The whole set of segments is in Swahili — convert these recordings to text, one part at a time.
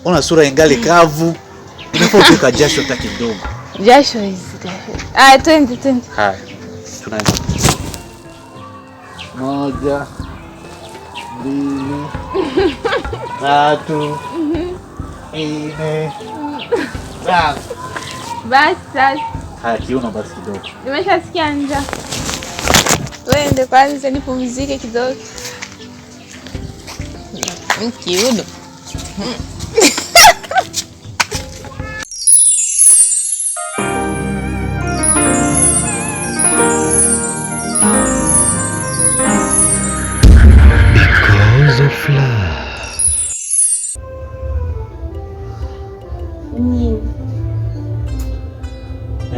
Ona sura ingali kavu. Unapotoka jasho hata kidogo. Jasho hizi. Twende. Haya. Tunaenda. 1 2 3 4 5. Basi. Haya, kiuno basi kidogo. Nimeshasikia njaa. Twende kwanza nipumzike kidogo. Kiuno. Because of love.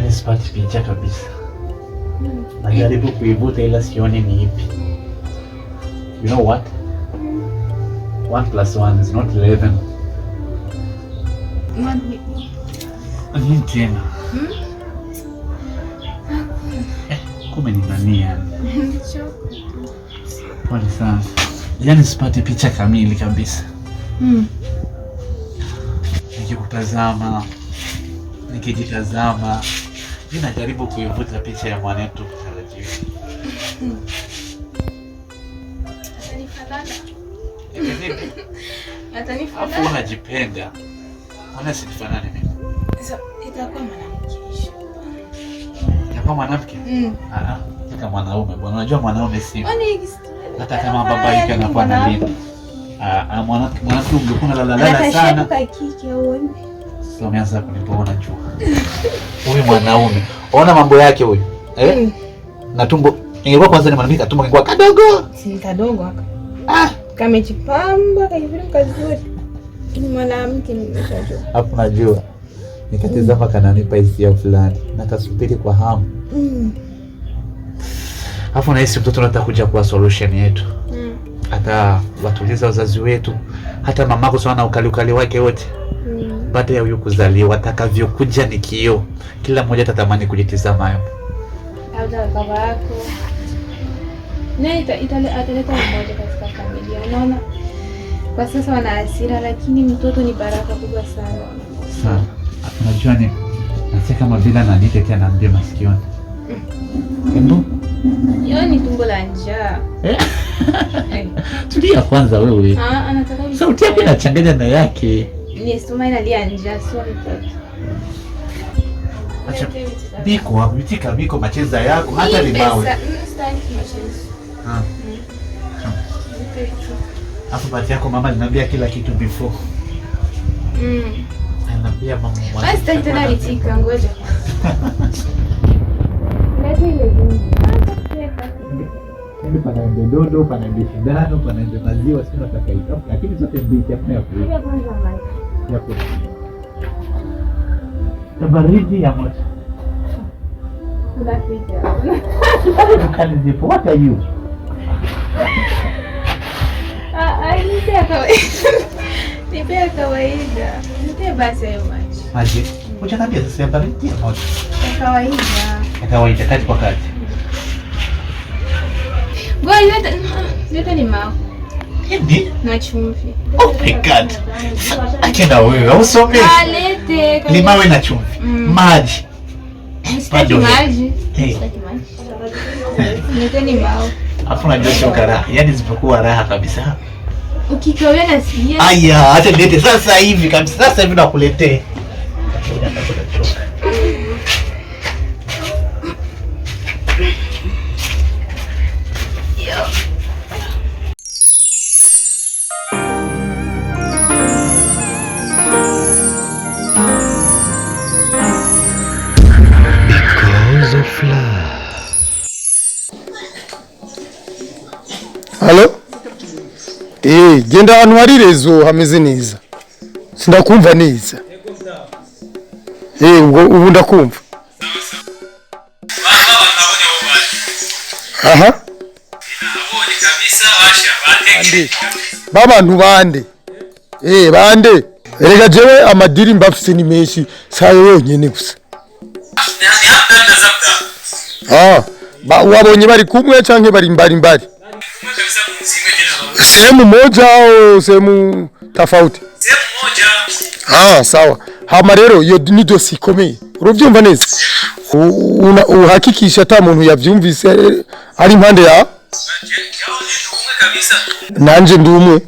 Sipati picha kabisa. Najaribu kuivuta ila sioni ni ipi. You know what? 1 + 1 is not 11. Nini tena? Kumbe ni nani yani? Pole sana. Yani sipati picha kamili kabisa. Nikikutazama, nikijitazama, ninajaribu kuivuta picha ya mwanetu taratibu. Atanifanana. Afu unajipenda. Mbona sifanane mimi? Sasa itakuwa mwanamke. Itakuwa mwanamke? Kama mwanaume bwana. Unajua mwanaume si. Hata kama baba yake anakuwa na linda. Mwanamke ungekuwa lalala sana. Sio umeanza kunipoona jua. Huyu mwanaume. Ona mambo yake huyu. Na tumbo ingekuwa kwanza ni mwanamke, tumbo ingekuwa kadogo. Si kadogo haka. Kamejipamba kaivile kazuri. Ni mwanamke nimeshajua. Hapo najua. Nikatizama kananipa hisia fulani. Nakasubiri kwa hamu. Hapo nahisi mtoto anataka kuja kwa solution yetu. Hata watuliza wazazi wetu, hata mamako sana ukali wake wote. Baada ya huyu kuzaliwa atakavyokuja ni kioo. Kila mmoja atatamani kujitizama hapo. Hata baba yako. Ataleta umoja katika familia. Unaona? Kwa sasa wana hasira lakini mtoto ni baraka kubwa sana. Sana. Unajua ni nasikia kama vile ananitetea na mbie masikioni. Kendo? Hiyo ni tumbo la njaa. Tulia kwanza wewe. Anataka sauti yako inachanganya na yake. Ni stomach inalia njaa sio mtoto. Acha biko vitika biko macheza yako hata limawe. Hapo bati yako mama aliniambia kila kitu before. Ananiambia mama mwanzo. Basi tena vitika ngoja. Hivi panaende dodo, panaende shindano, panaende maziwa, sina takaita. Lakini zote mbichi hapa ya kula. Ya kula. Tabaridi ya moto. Kuna picha. Kali zipo, what are you? Nipe kawaida. Nipe kawaida. Nipe basi hayo maji. Maji. Unaambia sasa ya baridi ya moto. Kawaida. Kawaida kati kwa kati. Ngoja yote ni mao. Hindi? Na chumvi. Oh my God. Akenda wewe, usome. Alete. Limawe na chumvi. Maji. Sitaki maji. Sitaki maji. Yote ni mao. Afu unajua sio karaha. Yaani zipokuwa raha kabisa. Ukikawia na sinia. Aya, acha nilete sasa hivi kabisa. Sasa hivi nakuletee. Because of love. Halo? Genda anwarire zo hameze neza. Sindakumva neza. Ubu ndakumva. Aha. Nabonye kabisa washa bande. Babantu bande. Bande. Erega jewe amadiri mbafise ni menshi sayo yonyene gusa. Wabonye bari kumwe canke bari mbari? Sehemu moja au sehemu tofauti? Sehemu moja. Sawa. Hama rero iyo ni dosi ikomeye. Uruvyumva neza? Uhakikisha ata muntu yavyumvise ari impande ya nanje ndumwe.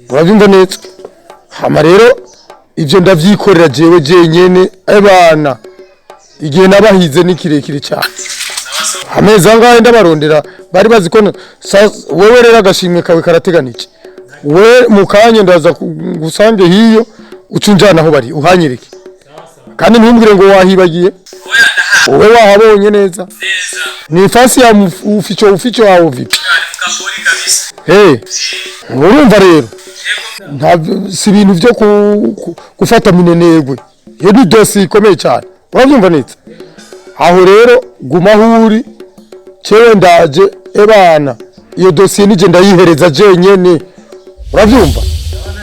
Uravyumva neza? Hama rero ivyo ndavyikorera jewe jenyene abana. Igihe nabahize ni kirekire cyane. Amezi angahe ndabarondera bari baziko wewe rero agashimwe kawe karateganije. We mukanye ndaza gusange hiyo ucunjana aho bari uhanyereke. Kandi ntumbwire ngo wahibagiye. Wowe wahabonye neza. Ni fasi ya uficho wawo vipi? Urumva rero. Si ibintu byo gufata minenegwe. Iyo ni dosi ikomeye cyane. Urabyumva neza? Aho rero guma huri cewe ndaje ebana iyo dosi nije ndayihereza jenyene. Uravyumva?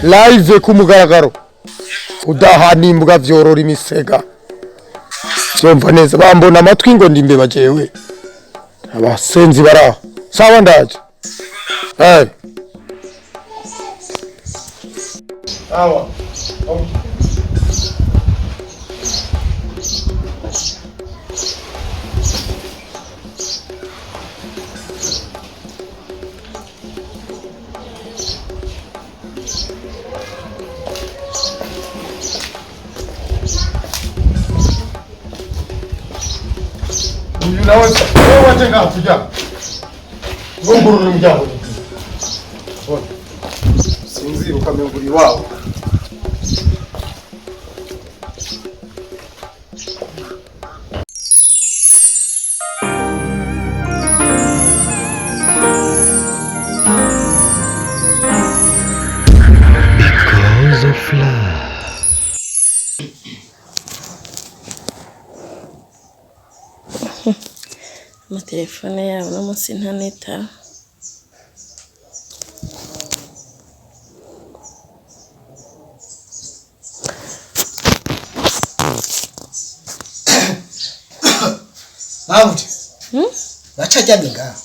Live ku mugaragaro. Udahanimbwa vyorora imisega. Cyumva neza bambona amatwi ngo ndimbe bajewe. Abasenzi bara. Sawa ndaje. Sawa. Wewe watenga kuja. Ngongurura mjabo. Sinzi ukamenguri wao. Because of love. Telefone yawe no munsi ntaneta. Bavuze. Bacajyaga.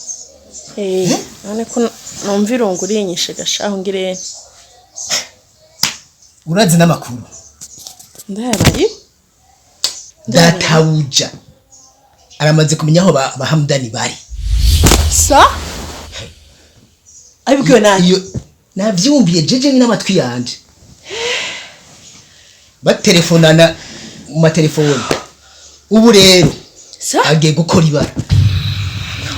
None ko numva irunguri yinyishe gashaho ngire. Urazi namakuru. Ndabaye. Datawuja. Aramaze kumenya aho bahamdani bari. Sa? Abikwe nani? Iyo navyumviye jeje ni namatwi yanje. Batelefonana mu matelefone. Ubu rero agiye gukora ibara.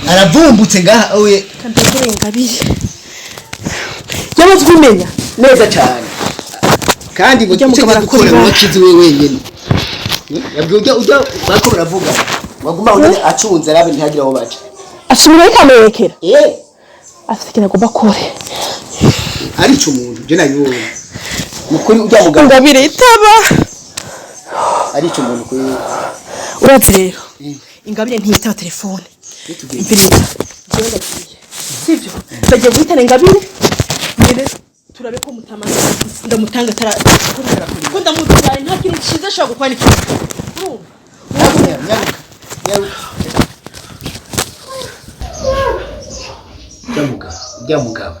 Aravumbutse ngaha oye kandakure ngabiri. Yamaze kumenya neza cyane. Kandi ngo cyo gukora mu kizi wewe nyene. Yabwiye ujya bako baravuga. Waguma unane acunze arabe ntihagira aho baje. Ashimira ikamerekera. Afite nagomba kore. Ari cyo umuntu je nayibonye. Mukuri ujya muganga. Ngabire itaba. Ari cyo umuntu kuri. Urazi rero. Ingabire ntiyitaba telefone. Mbirira. Genda kiye. Sivyo. Bagiye guhitana ingabire. Nyine turabe ko mutamana ndamutanga tara. Ko ndamutwaye nta kintu cyiza ashaka gukwana iki. Ujya mugabo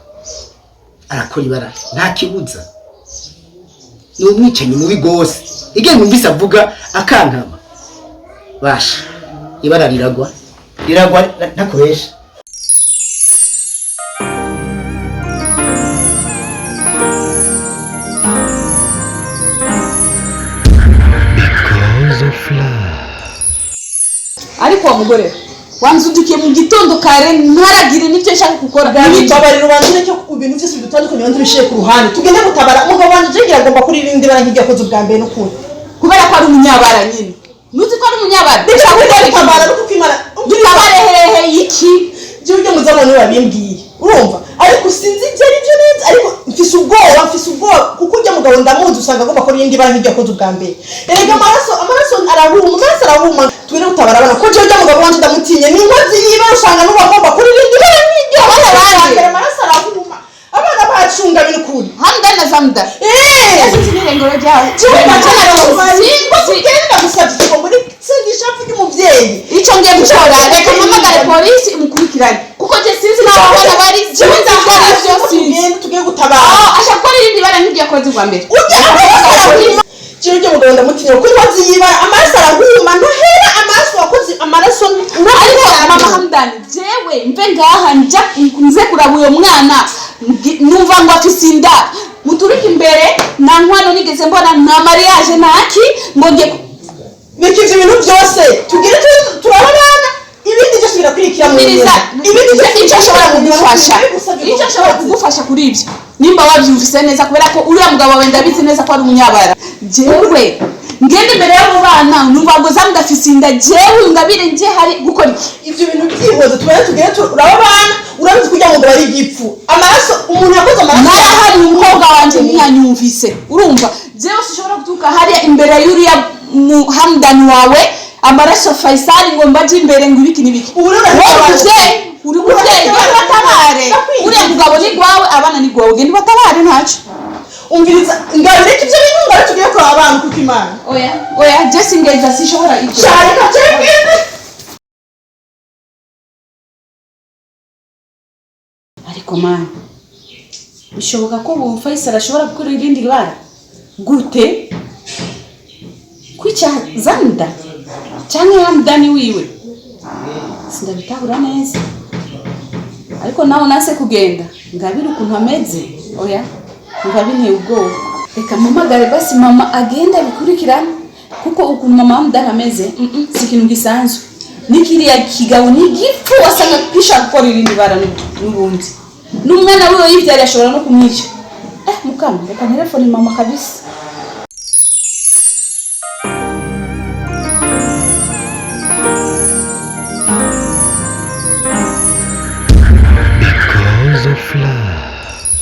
arakora ibara nta kibuza ni umwicanyi mubi gose igihe numvise avuga akankama basha ibara riragwa ntakoresha Because of love. Ariko wa mugore wanzudukiye mu gitondo kare ntaragire n'icyo nshaka gukora nitabarira ubanze cyo ibintu byose bitandukanye wanze bishiye ku ruhande tugende gutabara umugabo wanje ngira agomba kuri irindi bara nkijya koze ubwa mbere no kuri kubera ko ari umunyabara nyine nuzi ko ari umunyabara ndashaka gutabara no kwimara dutabare hehe iki byo muzabone babimbwiye urumva ariko sinzi byari byo neza ariko mfise ubwoba kuko ujya mugabo ndamuzi usanga agomba kuri irindi bara nkijya koze ubwa mbere erega amaraso arahuma twire gutabara abana ko je ujya mugabo wanje ndamutinye ni inkozi yiba usanga n'ubagomba kuri irindi bara nkijya abana amaraso arahuma abana bacunga binukuri hamda na zamda yasinzire ngoro jawe cyumba cy'abana kugenda gusabye ko muri singishafu y'umuvyeyi ico ngiye gushora reka mpamagare polisi imukurikirane kuko je sinzi n'abana bari cyumba cy'abana byose tugiye gutabara ashakora irindi bara nk'ibyo yakoze ubwa mbere Jewe ryo mugabo ndamutinya kuko waziyibara amaraso arahuma ntahera amaraso wakoze amaraso ariko mama Hamdan jewe mve ngaha nja nze kuraba uyo mwana numva ngo afise inda muturike imbere na nkwano nigeze mbona na mariage naki ngo ngiye nikivye ibintu byose tugire turabana ibindi byose birakurikira mu neza ibindi icyo ashobora kugufasha kuri ibyo nimba wabyumvise neza kubera ko uriya mugabo wawe ndabizi neza ko ari umunyabara jewe ngende imbere y'abo bana numva ngo zamudafise inda jewe ngabire nje hari gukora ibyo bintu byihoze tugire turabana urabizi kugira ngo bari igipfu amaraso umuntu yakoze amaraso hari umukobwa wanje ntiyanyumvise urumva jewe sishobora gutuka hariya imbere y'uriya Hamdan wawe amaraso Faisal ngo mbaje imbere ngo ibiki nibiki uri muvyeyi batabare uri mugabo ni gwawe abana ni gwawe gende batabare ntaco umviriza ngabire kivyo bintu ngare tugiye ko abantu kuko Imana oya Jesse ngeza sishobora icyo cyane kacekende ariko man bishoboka ko Faisal ashobora gukora irindi bara gute kwica Zanda cyangwa Hamdan wiwe sindabitahura neza ariko nawe nase kugenda ngabira ukuntu ameze oya ngabinteye ubwoba reka mpamagare basi mama agenda bikurikirana kuko ukuntu mama Hamdan ameze si ikintu gisanzwe nikiriya kigabo nigipfu wasanga kisha gukora irindi bara n'ubundi n'umwana wiwe yivyari ashobora no kumwica mukama reka telefone mama kabisa